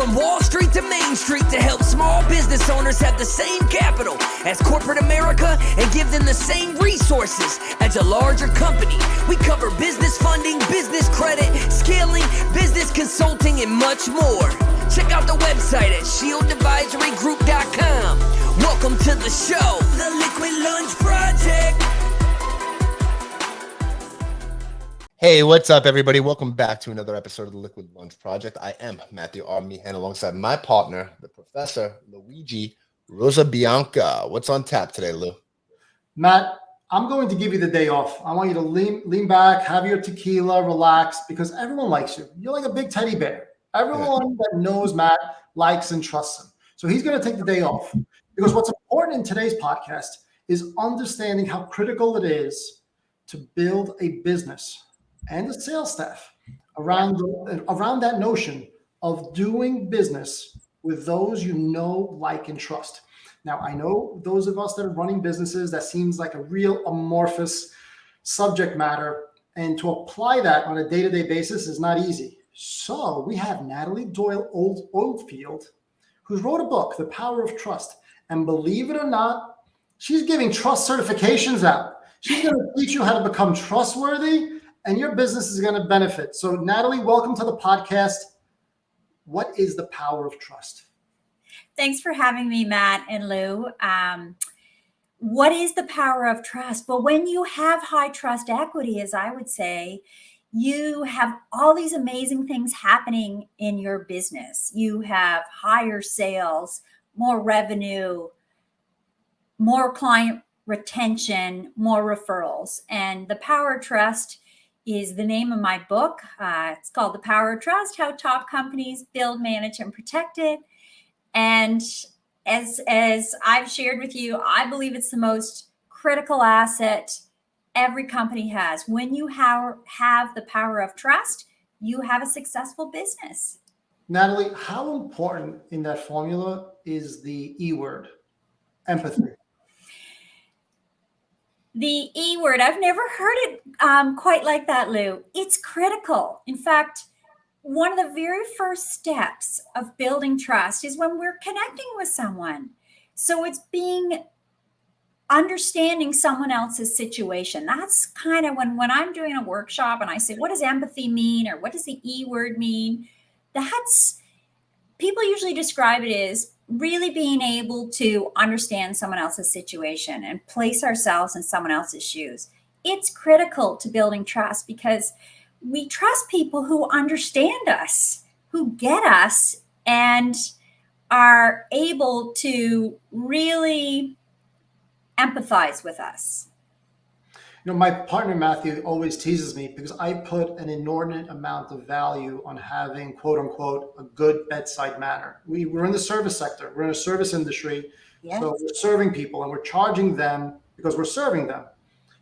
From Wall Street to Main Street to help small business owners have the same capital as corporate America and give them the same resources as a larger company. We cover business funding, business credit, scaling, business consulting, and much more. Check out the website at shieldadvisorygroup.com. Welcome to the show, The Liquid Lunch Project. Hey, what's up, everybody? Welcome back to another episode of the Liquid Lunch Project. I am Matthew R. Meehan alongside my partner, the Professor Luigi Rosabianca. What's on tap today, Lou? Matt, I'm going to give you the day off. I want you to lean back, have your tequila, relax, because everyone likes you. You're like a big teddy bear. Everyone that knows Matt likes and trusts him. So he's going to take the day off. Because what's important in today's podcast is understanding how critical it is to build a business and a sales staff around that notion of doing business with those you know, like, and trust. Now, I know those of us that are running businesses, that seems like a real amorphous subject matter, and to apply that on a day-to-day basis is not easy. So we have Natalie Doyle Oldfield, who wrote a book, The Power of Trust. And believe it or not, she's giving trust certifications out. She's going to teach you how to become trustworthy, and your business is going to benefit. So Natalie, welcome to the podcast. What is the power of trust? Thanks for having me, Matt and Lou. What is the power of trust? Well, when you have high trust equity, as I would say, you have all these amazing things happening in your business. You have higher sales, more revenue, more client retention, more referrals. And the power of trust is the name of my book. It's called The Power of Trust, How Top Companies Build, Manage, and Protect It. And as I've shared with you, I believe it's the most critical asset every company has. When you have the power of trust, you have a successful business. Natalie, how important in that formula is the E word, empathy? The E word, I've never heard it quite like that, Lou. It's critical. In fact, one of the very first steps of building trust is when we're connecting with someone. So it's understanding someone else's situation. That's kind of when I'm doing a workshop and I say, what does empathy mean? Or what does the E word mean? People usually describe it as really being able to understand someone else's situation and place ourselves in someone else's shoes. It's critical to building trust because we trust people who understand us, who get us, and are able to really empathize with us. You know, my partner, Matthew, always teases me because I put an inordinate amount of value on having, quote unquote, a good bedside manner. We're in the service sector. We're in a service industry. Yes. So we're serving people and we're charging them because we're serving them.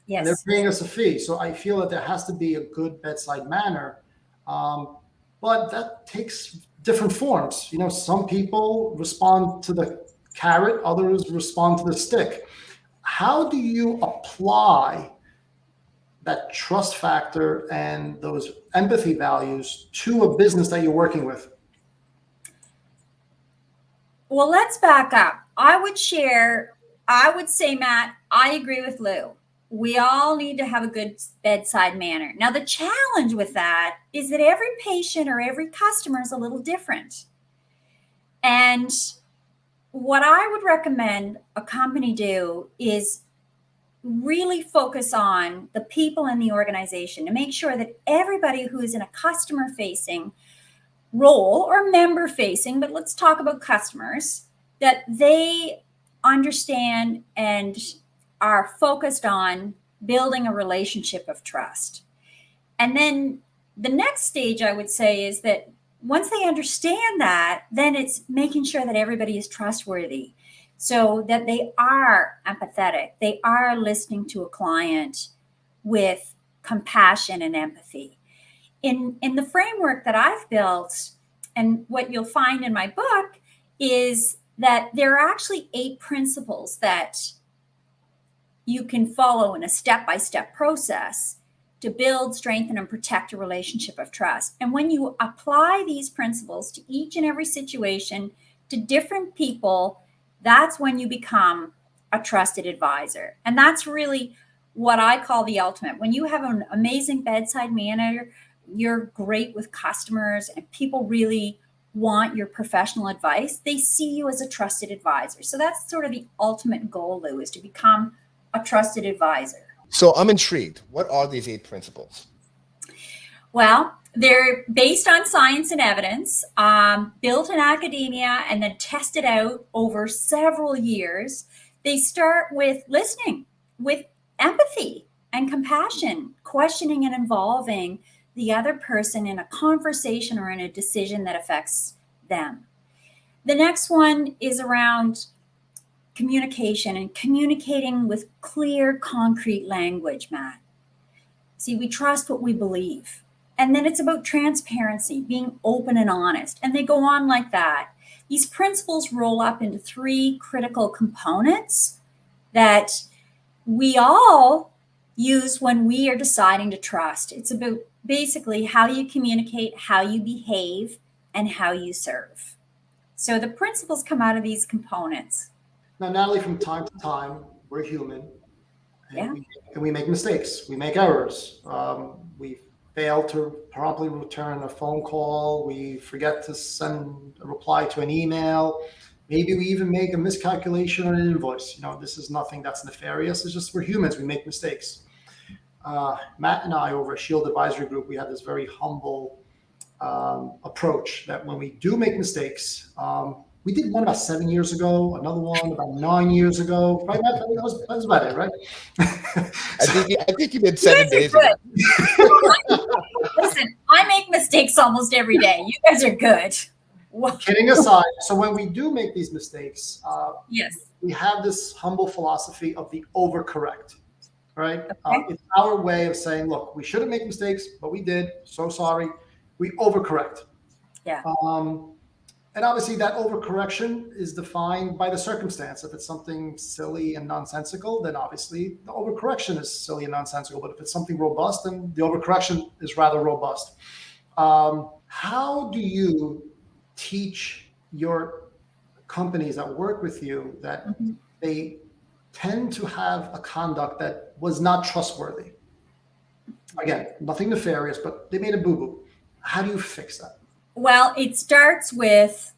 Yes. And they're paying us a fee. So I feel that there has to be a good bedside manner. But that takes different forms. You know, some people respond to the carrot, others respond to the stick. How do you apply that trust factor and those empathy values to a business that you're working with? Well, let's back up. I would say, Matt, I agree with Lou. We all need to have a good bedside manner. Now, the challenge with that is that every patient or every customer is a little different. And what I would recommend a company do is really focus on the people in the organization to make sure that everybody who is in a customer-facing role or member-facing, but let's talk about customers, that they understand and are focused on building a relationship of trust. And then the next stage, I would say, is that once they understand that, then it's making sure that everybody is trustworthy, so that they are empathetic. They are listening to a client with compassion and empathy. In the framework that I've built, and what you'll find in my book, is that there are actually 8 principles that you can follow in a step-by-step process to build, strengthen, and protect a relationship of trust. And when you apply these principles to each and every situation, to different people, that's when you become a trusted advisor. And that's really what I call the ultimate. When you have an amazing bedside manner, you're great with customers, and people really want your professional advice, they see you as a trusted advisor. So that's sort of the ultimate goal, Lou, is to become a trusted advisor. So I'm intrigued. What are these 8 principles? Well, they're based on science and evidence, built in academia, and then tested out over several years. They start with listening, with empathy and compassion, questioning and involving the other person in a conversation or in a decision that affects them. The next one is around communication and communicating with clear, concrete language, Matt. See, we trust what we believe. And then it's about transparency, being open and honest. And they go on like that. These principles roll up into 3 critical components that we all use when we are deciding to trust. It's about basically how you communicate, how you behave, and how you serve. So the principles come out of these components. Now, Natalie, from time to time, we're human, and, Yeah. we make mistakes. We make errors. We fail to promptly return a phone call. We forget to send a reply to an email. Maybe we even make a miscalculation on an invoice. This is nothing that's nefarious. It's just we're humans. We make mistakes. Matt and I, over at Shield Advisory Group, we have this very humble approach that when we do make mistakes, we did one about 7 years ago, another one about 9 years ago. Right, Matt? That was about it, right? I think you did 7 days ago. Listen, I make mistakes almost every day. You guys are good. Kidding aside, so when we do make these mistakes, yes, we have this humble philosophy of the overcorrect, right? Okay. It's our way of saying, look, we shouldn't make mistakes, but we did. So sorry. We overcorrect. Yeah. And obviously that overcorrection is defined by the circumstance. If it's something silly and nonsensical, then obviously the overcorrection is silly and nonsensical. But if it's something robust, then the overcorrection is rather robust. How do you teach your companies that work with you that they tend to have a conduct that was not trustworthy? Again, nothing nefarious, but they made a boo-boo. How do you fix that? Well, it starts with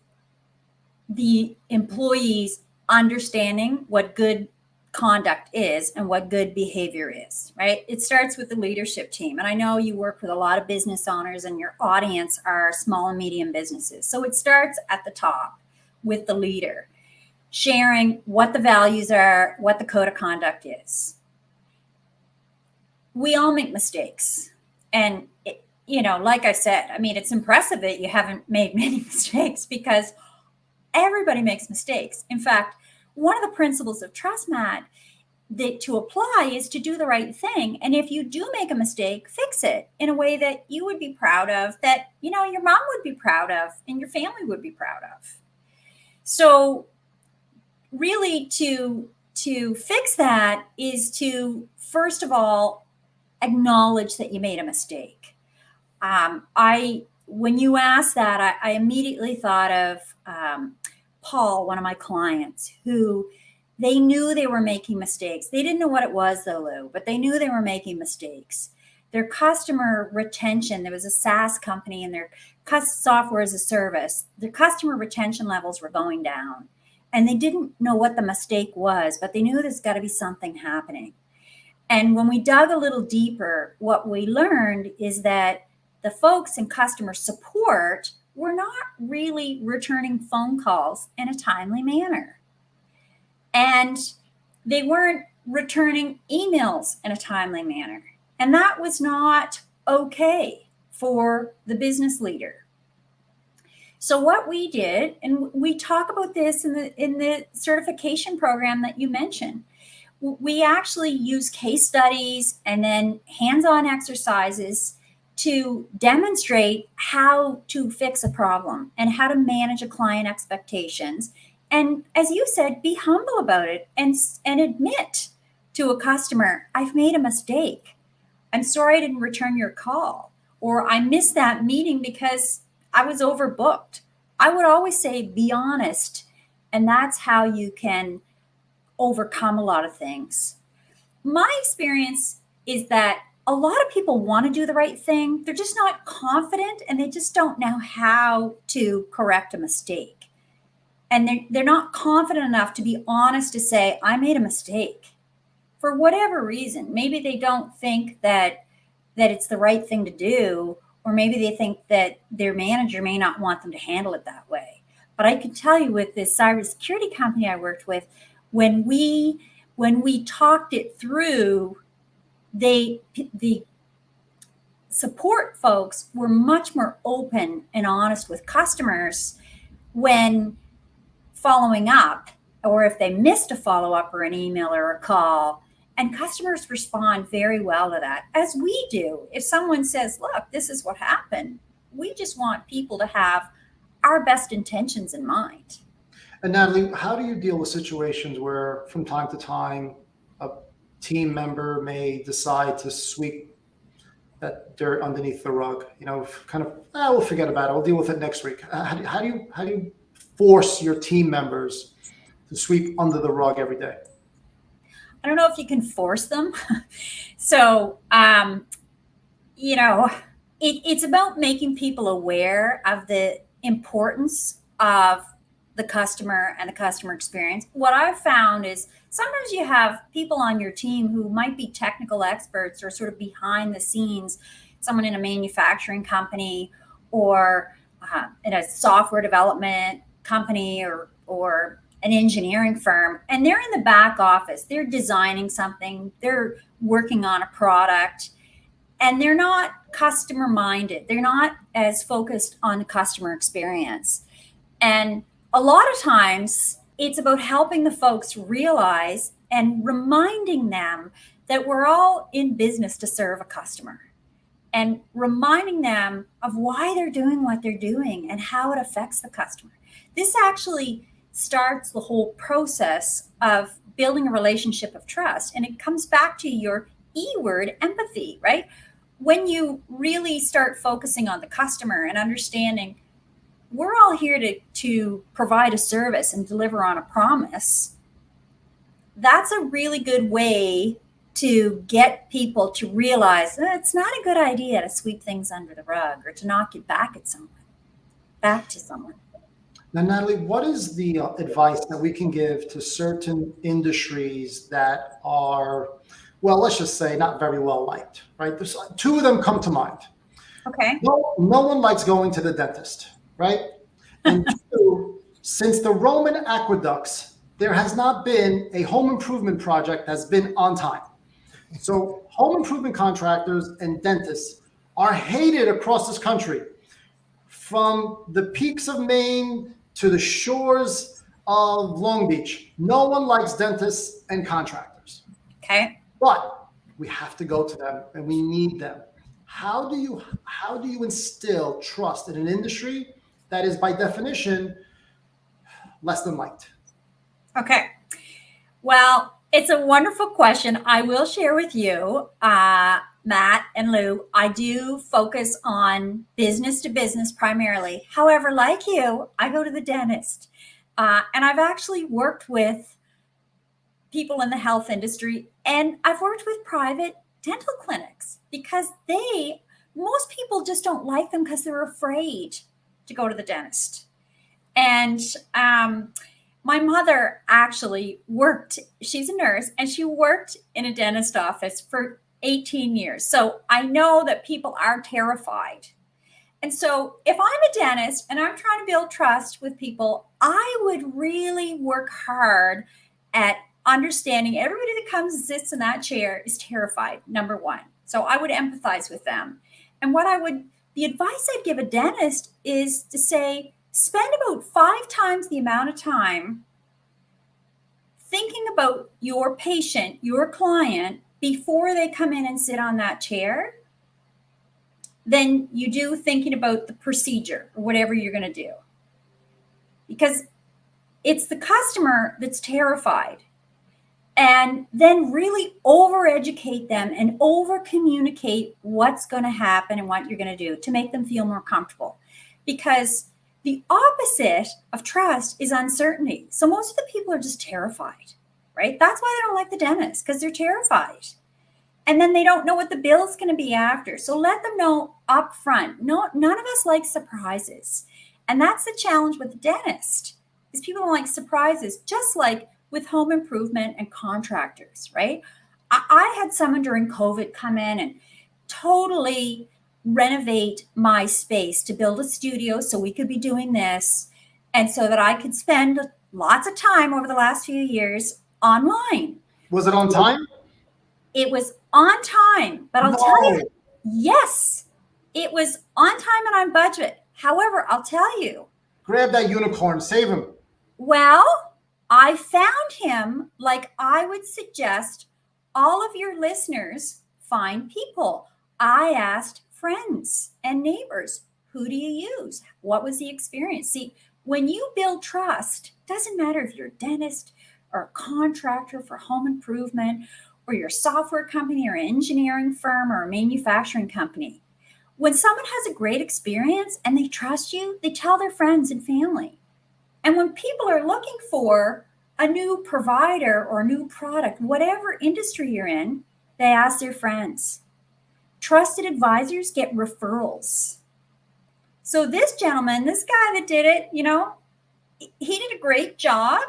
the employees understanding what good conduct is and what good behavior is, right? It starts with the leadership team. And I know you work with a lot of business owners and your audience are small and medium businesses. So it starts at the top with the leader, sharing what the values are, what the code of conduct is. We all make mistakes. And like I said, I mean, it's impressive that you haven't made many mistakes because everybody makes mistakes. In fact, one of the principles of trust, Matt, that to apply is to do the right thing. And if you do make a mistake, fix it in a way that you would be proud of, that, your mom would be proud of, and your family would be proud of. So really to fix that is to, first of all, acknowledge that you made a mistake. When you asked that, I immediately thought of Paul, one of my clients, who they knew they were making mistakes. They didn't know what it was, though, Lou, but they knew they were making mistakes. Their customer retention, there was a SaaS company and their software as a service, their customer retention levels were going down. And they didn't know what the mistake was, but they knew there's got to be something happening. And when we dug a little deeper, what we learned is that the folks in customer support were not really returning phone calls in a timely manner. And they weren't returning emails in a timely manner. And that was not okay for the business leader. So what we did, and we talk about this in the certification program that you mentioned, we actually use case studies and then hands-on exercises to demonstrate how to fix a problem and how to manage a client expectations. And as you said, be humble about it and admit to a customer, I've made a mistake. I'm sorry I didn't return your call, or I missed that meeting because I was overbooked. I would always say, be honest. And that's how you can overcome a lot of things. My experience is that a lot of people want to do the right thing. They're just not confident, and they just don't know how to correct a mistake. And they're not confident enough to be honest to say, I made a mistake for whatever reason. Maybe they don't think that it's the right thing to do, or maybe they think that their manager may not want them to handle it that way. But I can tell you, with this cybersecurity company I worked with, when we talked it through, the support folks were much more open and honest with customers when following up, or if they missed a follow-up or an email or a call. And customers respond very well to that, as we do. If someone says, look, this is what happened, we just want people to have our best intentions in mind. And Natalie, how do you deal with situations where from time to time a team member may decide to sweep that dirt underneath the rug, kind of, we'll forget about it, we'll deal with it next week. How do you force your team members to sweep under the rug every day? I don't know if you can force them. So, it's about making people aware of the importance of the customer and the customer experience. What I've found is sometimes you have people on your team who might be technical experts or sort of behind the scenes, someone in a manufacturing company or in a software development company or an engineering firm, and they're in the back office. They're designing something, they're working on a product, and they're not customer minded. They're not as focused on the customer experience. And a lot of times it's about helping the folks realize and reminding them that we're all in business to serve a customer, and reminding them of why they're doing what they're doing and how it affects the customer. This actually starts the whole process of building a relationship of trust. And it comes back to your E word, empathy, right? When you really start focusing on the customer and understanding we're all here to provide a service and deliver on a promise, that's a really good way to get people to realize it's not a good idea to sweep things under the rug or to knock it back to someone. Now, Natalie, what is the advice that we can give to certain industries that are, well, let's just say not very well liked, right? There's two of them come to mind. Okay. No one likes going to the dentist, right? And two, since the Roman aqueducts, there has not been a home improvement project that's been on time. So home improvement contractors and dentists are hated across this country, from the peaks of Maine to the shores of Long Beach. No one likes dentists and contractors. Okay. But we have to go to them and we need them. How do you instill trust in an industry that is by definition less than liked? Okay. Well, it's a wonderful question. I will share with you, Matt and Lou, I do focus on business to business primarily. However, like you, I go to the dentist. And I've actually worked with people in the health industry, and I've worked with private dental clinics because most people just don't like them because they're afraid to go to the dentist. And my mother actually she's a nurse, and she worked in a dentist office for 18 years. So I know that people are terrified. And so if I'm a dentist and I'm trying to build trust with people, I would really work hard at understanding everybody that comes and sits in that chair is terrified, number one. So I would empathize with them. And the advice I'd give a dentist is to say, spend about 5 times the amount of time thinking about your patient, your client, before they come in and sit on that chair than you do thinking about the procedure or whatever you're going to do. Because it's the customer that's terrified. and then really over educate them and over communicate what's going to happen and what you're going to do to make them feel more comfortable. Because the opposite of trust is uncertainty. So most of the people are just terrified, right? That's why they don't like the dentist, because they're terrified. And then they don't know what the bill's going to be after. So let them know up front. No, none of us like surprises. And that's the challenge with the dentist, is people don't like surprises, just like with home improvement and contractors, right? I had someone during COVID come in and totally renovate my space to build a studio so we could be doing this, and so that I could spend lots of time over the last few years online. Was it on time? It was on time, but I'll tell you, yes, it was on time and on budget. However, I'll tell you. Grab that unicorn, save him. Well, I found him, like I would suggest all of your listeners find people. I asked friends and neighbors, who do you use? What was the experience? See, when you build trust, doesn't matter if you're a dentist or a contractor for home improvement, or your software company or engineering firm or a manufacturing company. When someone has a great experience and they trust you, they tell their friends and family. And when people are looking for a new provider or a new product, whatever industry you're in, they ask their friends. Trusted advisors get referrals. So this gentleman, this guy that did it, he did a great job.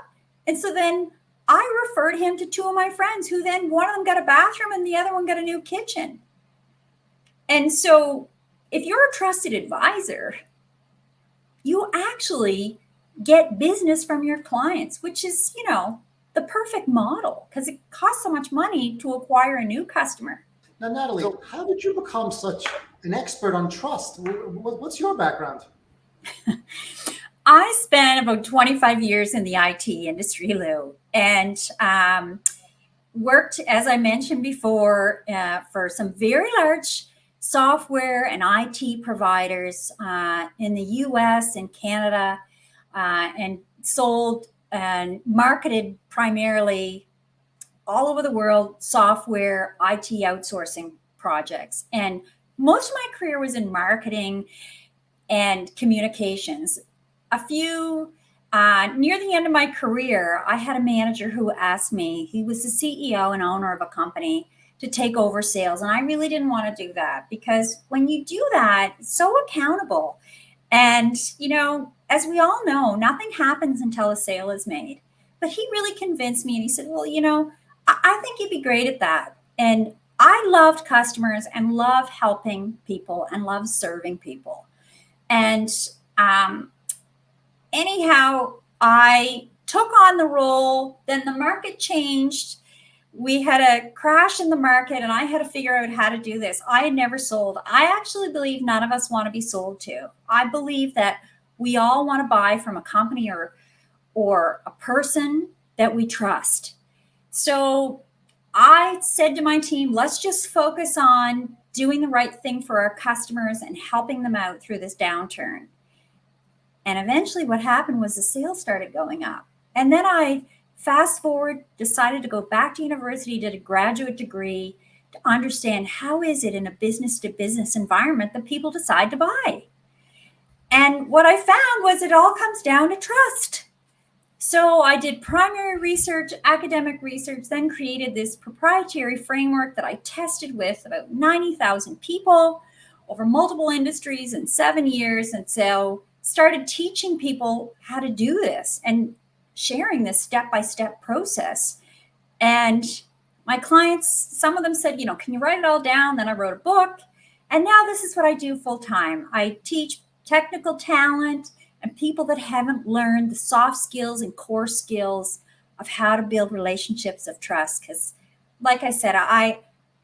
And so then I referred him to two of my friends, who then one of them got a bathroom and the other one got a new kitchen. And so if you're a trusted advisor, you actually get business from your clients, which is, the perfect model, because it costs so much money to acquire a new customer. Now, Natalie, how did you become such an expert on trust? What's your background? I spent about 25 years in the IT industry, Lou, and worked, as I mentioned before, for some very large software and IT providers in the US and Canada, and sold and marketed primarily all over the world software IT outsourcing projects. And most of my career was in marketing and communications. A few, near the end of my career, I had a manager who asked me, he was the CEO and owner of a company, to take over sales. And I really didn't want to do that, because when you do that, it's so accountable. And, as we all know, nothing happens until a sale is made. But he really convinced me, and he said, well, I think you'd be great at that. And I loved customers and love helping people and love serving people. And anyhow, I took on the role. Then the market changed. We had a crash in the market, and I had to figure out how to do this. I had never sold. I actually believe none of us want to be sold to. I believe that we all want to buy from a company or a person that we trust. So I said to my team, let's just focus on doing the right thing for our customers and helping them out through this downturn. And eventually what happened was the sales started going up. And then I fast forward, decided to go back to university, did a graduate degree to understand how is it in a business to business environment that people decide to buy. And what I found was it all comes down to trust. So I did primary research, academic research, then created this proprietary framework that I tested with about 90,000 people over multiple industries in 7 years. And so started teaching people how to do this and sharing this step-by-step process. And my clients, some of them said, can you write it all down? Then I wrote a book. And now this is what I do full time. I teach technical talent and people that haven't learned the soft skills and core skills of how to build relationships of trust. Because like I said, I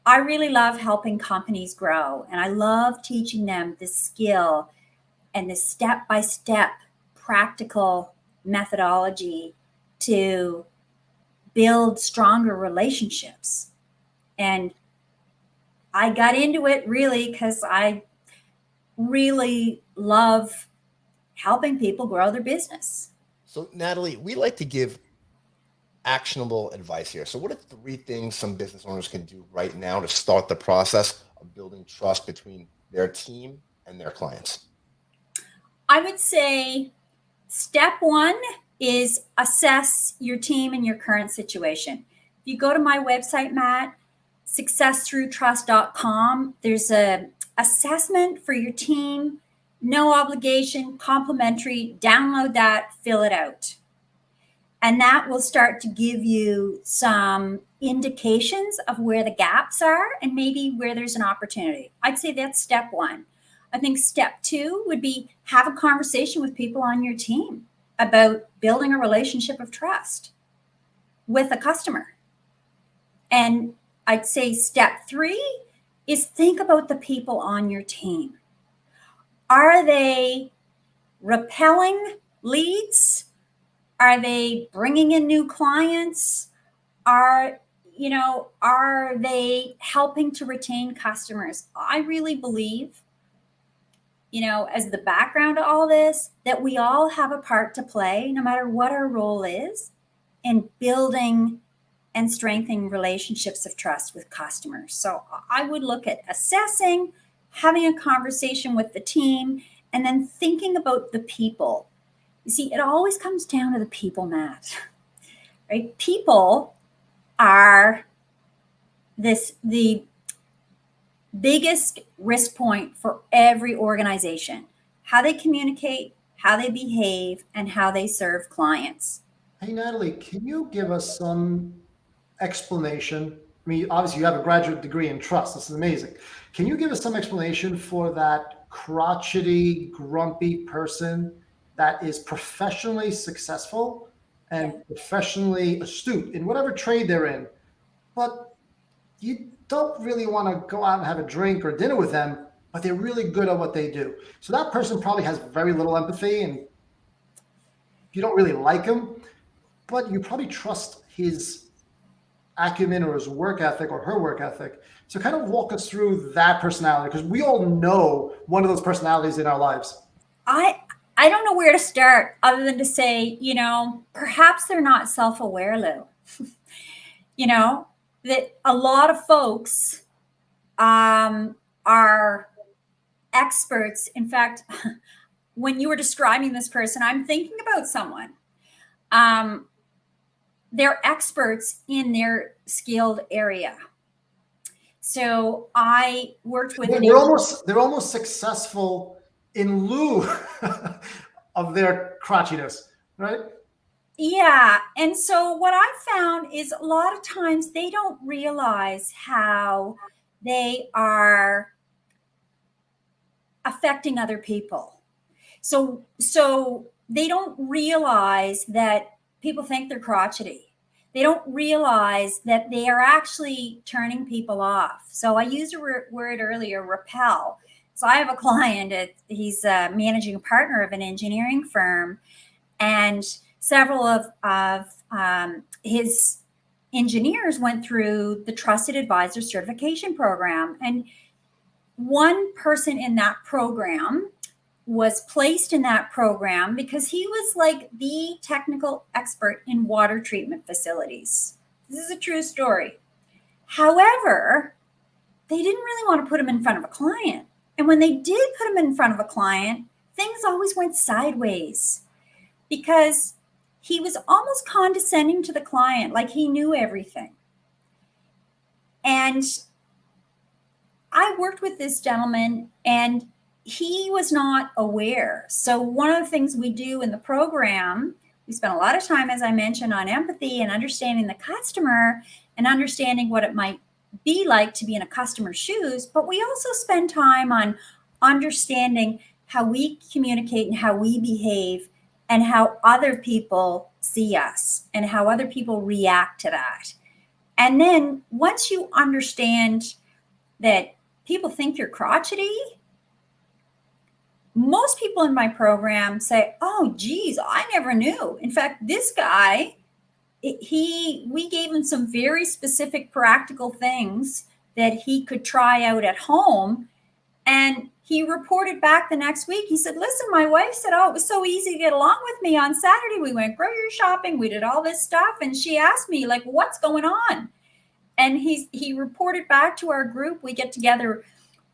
really love helping companies grow. And I love teaching them this skill and this step-by-step practical methodology to build stronger relationships. And I got into it really because I really love helping people grow their business. So, Natalie, we like to give actionable advice here. So what are 3 things some business owners can do right now to start the process of building trust between their team and their clients? I would say step 1 is assess your team and your current situation. If you go to my website, Matt, successthroughtrust.com, there's a assessment for your team, no obligation, complimentary. Download that, fill it out. And that will start to give you some indications of where the gaps are and maybe where there's an opportunity. I'd say that's step 1. I think step 2 would be have a conversation with people on your team about building a relationship of trust with a customer. And I'd say step 3 is think about the people on your team. Are they repelling leads? Are they bringing in new clients? Are they helping to retain customers? I really believe, as the background to all this, that we all have a part to play, no matter what our role is, in building and strengthening relationships of trust with customers. So I would look at assessing, having a conversation with the team, and then thinking about the people. You see, it always comes down to the people, Matt, right? People are the biggest risk point for every organization. How they communicate, how they behave, and how they serve clients. Hey, Natalie, can you give us some explanation? I mean, obviously you have a graduate degree in trust. This is amazing. Can you give us some explanation for that crotchety, grumpy person that is professionally successful and professionally astute in whatever trade they're in, but you don't really want to go out and have a drink or dinner with them, but they're really good at what they do. So that person probably has very little empathy and you don't really like him, but you probably trust his acumen or his work ethic or her work ethic. So kind of walk us through that personality, because we all know one of those personalities in our lives. I don't know where to start other than to say, perhaps they're not self-aware, Lou. That a lot of folks are experts. In fact, when you were describing this person, I'm thinking about someone. They're experts in their skilled area. So I worked with. They're almost successful in lieu of their crotchiness, right? Yeah. And so what I found is a lot of times they don't realize how they are affecting other people. So they don't realize that people think they're crotchety. They don't realize that they are actually turning people off. So I used a word earlier, repel. So I have a client, he's a managing partner of an engineering firm, and several of his engineers went through the Trusted Advisor Certification Program. And one person in that program was placed in that program because he was like the technical expert in water treatment facilities. This is a true story. However, they didn't really want to put him in front of a client. And when they did put him in front of a client, things always went sideways because he was almost condescending to the client, like he knew everything. And I worked with this gentleman and he was not aware. So one of the things we do in the program, we spend a lot of time, as I mentioned, on empathy and understanding the customer and understanding what it might be like to be in a customer's shoes. But we also spend time on understanding how we communicate and how we behave and how other people see us and how other people react to that. And then once you understand that people think you're crotchety, most people in my program say, oh, geez, I never knew. In fact, this guy, we gave him some very specific practical things that he could try out at home. And he reported back the next week. He said, listen, my wife said, oh, it was so easy to get along with me on Saturday. We went grocery shopping. We did all this stuff. And she asked me, like, what's going on? And he reported back to our group. We get together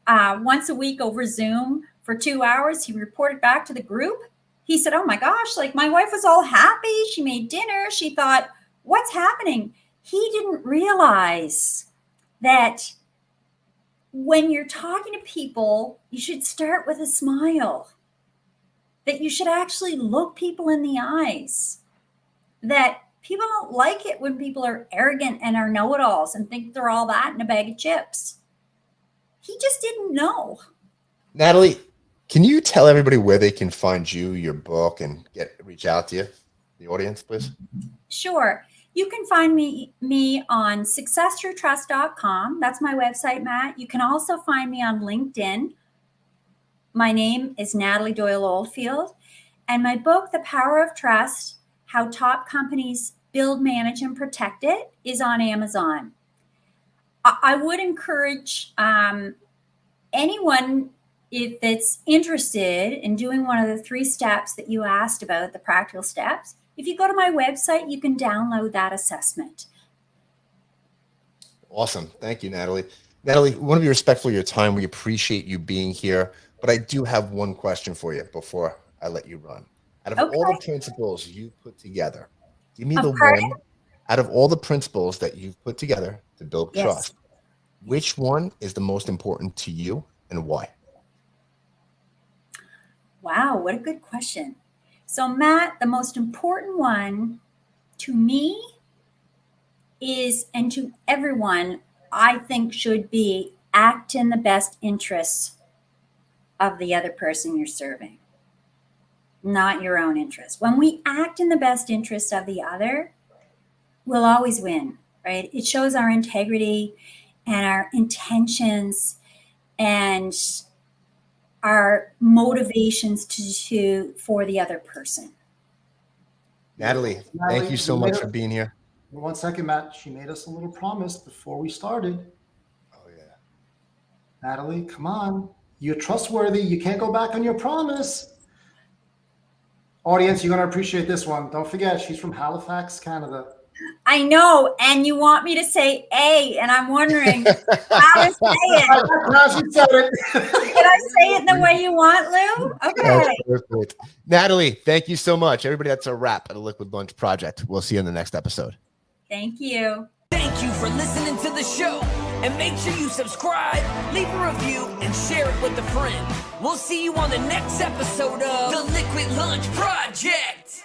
once a week over Zoom for 2 hours. He reported back to the group. He said, oh my gosh, like my wife was all happy. She made dinner. She thought, what's happening? He didn't realize that when you're talking to people, you should start with a smile, that you should actually look people in the eyes, that people don't like it when people are arrogant and are know-it-alls and think they're all that in a bag of chips. He just didn't know. Natalie, can you tell everybody where they can find you, your book, and reach out to you, the audience, please? Sure. You can find me on successtruetrust.com. That's my website, Matt. You can also find me on LinkedIn. My name is Natalie Doyle Oldfield. And my book, The Power of Trust, How Top Companies Build, Manage, and Protect It, is on Amazon. I would encourage anyone that's interested in doing one of the 3 steps that you asked about, the practical steps. If you go to my website, you can download that assessment. Awesome. Thank you, Natalie. Natalie, we want to be respectful of your time. We appreciate you being here. But I do have one question for you before I let you run. Out of all the principles you put together, give me the one out of all the principles that you've put together to build trust. Which one is the most important to you and why? Wow, what a good question. So, Matt, the most important one to me is, and to everyone, I think should be, act in the best interests of the other person you're serving, not your own interests. When we act in the best interest of the other, we'll always win, right? It shows our integrity and our intentions and our motivations for the other person. Natalie, thank you so much for being here. 1 second, Matt. She made us a little promise before we started. Oh, yeah. Natalie, come on. You're trustworthy. You can't go back on your promise. Audience, you're going to appreciate this one. Don't forget, she's from Halifax, Canada. I know, and you want me to say A, and I'm wondering how to say it. Now she said it. Did I say it the way you want, Lou? Okay. That's perfect. Natalie, thank you so much. Everybody, that's a wrap at the Liquid Lunch Project. We'll see you in the next episode. Thank you. Thank you for listening to the show. And make sure you subscribe, leave a review, and share it with a friend. We'll see you on the next episode of the Liquid Lunch Project.